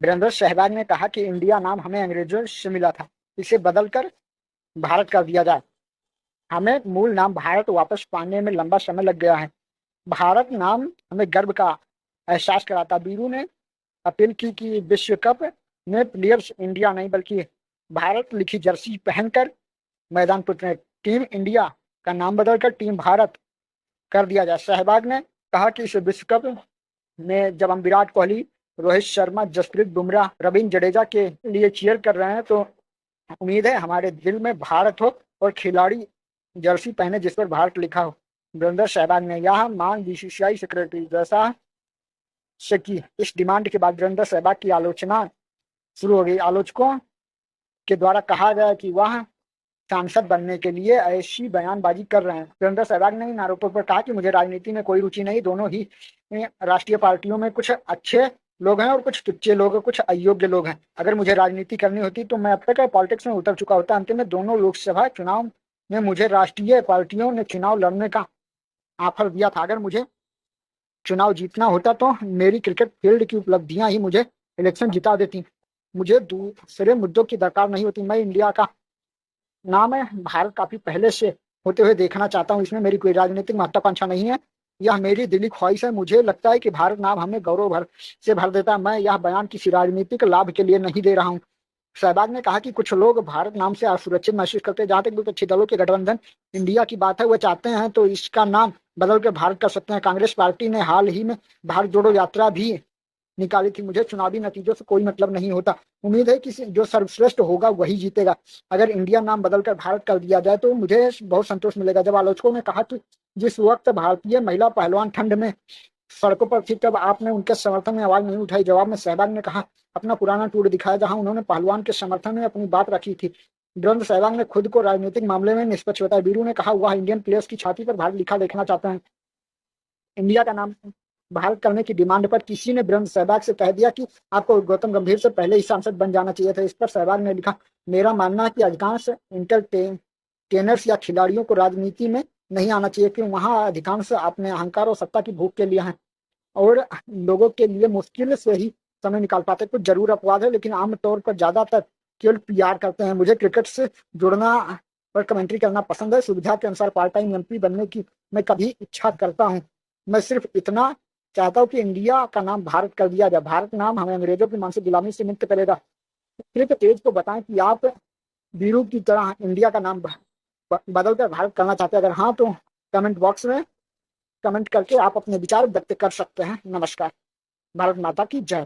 वीरेंद्र सहवाग ने कहा कि इंडिया नाम हमें अंग्रेजों से मिला था, इसे बदलकर भारत कर दिया जाए। हमें मूल नाम भारत वापस पाने में लंबा समय लग गया है। भारत नाम हमें गर्व का एहसास कराता। बीरू ने अपील की कि विश्व कप में प्लेयर्स इंडिया नहीं बल्कि भारत लिखी जर्सी पहनकर मैदान पर उतरे। टीम इंडिया का नाम बदलकर टीम भारत कर दिया जाए। सहवाग ने कहा कि इस विश्व कप में जब हम विराट कोहली, रोहित शर्मा, जसप्रीत बुमराह, रविंद्र जडेजा के लिए चीयर कर रहे हैं तो उम्मीद है हमारे दिल में भारत हो और खिलाड़ी जर्सी पहने जिस पर भारत लिखा हो। वीरेंद्र सहवाग ने यह मांग बीसीसीआई सेक्रेटरी जैसा से की। इस डिमांड के बाद वीरेंद्र सहवाग की आलोचना शुरू हो गई। आलोचकों के द्वारा कहा गया कि वह सांसद बनने के लिए ऐसी बयानबाजी कर रहे हैं। वीरेंद्र सहवाग ने इन आरोपों पर कहा कि मुझे राजनीति में कोई रुचि नहीं। दोनों ही राष्ट्रीय पार्टियों में कुछ अच्छे लोग हैं और कुछ तुच्चे लोग हैं, कुछ अयोग्य लोग हैं। अगर मुझे राजनीति करनी होती तो मैं अब तक पॉलिटिक्स में उतर चुका होता। अंतिम में दोनों लोकसभा चुनाव में मुझे राष्ट्रीय पार्टियों ने चुनाव लड़ने का ऑफर दिया था। अगर मुझे चुनाव जीतना होता तो मेरी क्रिकेट फील्ड की उपलब्धियां ही मुझे इलेक्शन जिता देती। मुझे दूसरे मुद्दों की दरकार नहीं होती। मैं इंडिया का नाम है भारत काफी पहले से होते हुए देखना चाहता हूँ। इसमें मेरी कोई राजनीतिक महत्वाकांक्षा नहीं है। यह मेरी दिली ख्वाहिश है। मुझे लगता है कि भारत नाम हमें गौरव भर से भर देता है। मैं यह बयान किसी राजनीतिक लाभ के लिए नहीं दे रहा हूँ। सहवाग ने कहा कि कुछ लोग भारत नाम से असुरक्षित महसूस करते हैं। जहां तक विपक्षी दलों के गठबंधन इंडिया की बात है, वह चाहते हैं तो इसका नाम बदल कर भारत कर सकते हैं। कांग्रेस पार्टी ने हाल ही में भारत जोड़ो यात्रा भी निकाली थी। मुझे चुनावी नतीजों से कोई मतलब नहीं होता। उम्मीद है कि जो सर्वश्रेष्ठ होगा वही जीतेगा। अगर इंडिया नाम बदलकर भारत कर दिया जाए तो मुझे बहुत संतोष मिलेगा। जब आलोचकों ने कहा कि जिस वक्त भारतीय महिला पहलवान ठंड में सड़कों पर थी तब आपने उनके समर्थन में आवाज नहीं उठाई। जवाब में सहवाग ने कहा अपना पुराना टूर दिखाया जहां उन्होंने पहलवान के समर्थन में अपनी बात रखी थी। वीरेंद्र सहवाग ने खुद को राजनीतिक मामले में निष्पक्ष बताया। बीरू ने कहा वह इंडियन प्लेयर्स की छाती पर भारत लिखा देखना चाहते हैं। इंडिया का नाम भारत करने की डिमांड पर किसी ने वीरेंद्र सहवाग से कह दिया कि आपको गौतम गंभीर से पहले ही सांसद बन जाना चाहिए था। इस पर सहवाग ने लिखा मेरा मानना है कि अधिकांश इंटरटेनर्स या खिलाड़ियों को राजनीति में नहीं आना चाहिए क्योंकि वहां अधिकांश अपने अहंकार और सत्ता की भूख के लिए हैं और लोगों के लिए मुश्किल से ही समय निकाल पाते। कुछ जरूर अपवाद है लेकिन आमतौर पर ज्यादातर केवल पीआर करते हैं। मुझे क्रिकेट से जुड़ना और कमेंट्री करना पसंद है। सुविधा के अनुसार पार्ट टाइम एमपी बनने की मैं कभी इच्छा करता हूँ। मैं सिर्फ इतना चाहता हूँ कि इंडिया का नाम भारत कर दिया जाए। भारत नाम हमें अंग्रेजों की मानसिक गुलामी से मुक्त करेगा। सिर्फ तेज को बताएं कि आप बीरू की तरह इंडिया का नाम बदलकर भारत करना चाहते हैं। अगर हाँ तो कमेंट बॉक्स में कमेंट करके आप अपने विचार व्यक्त कर सकते हैं। नमस्कार। भारत माता की जय।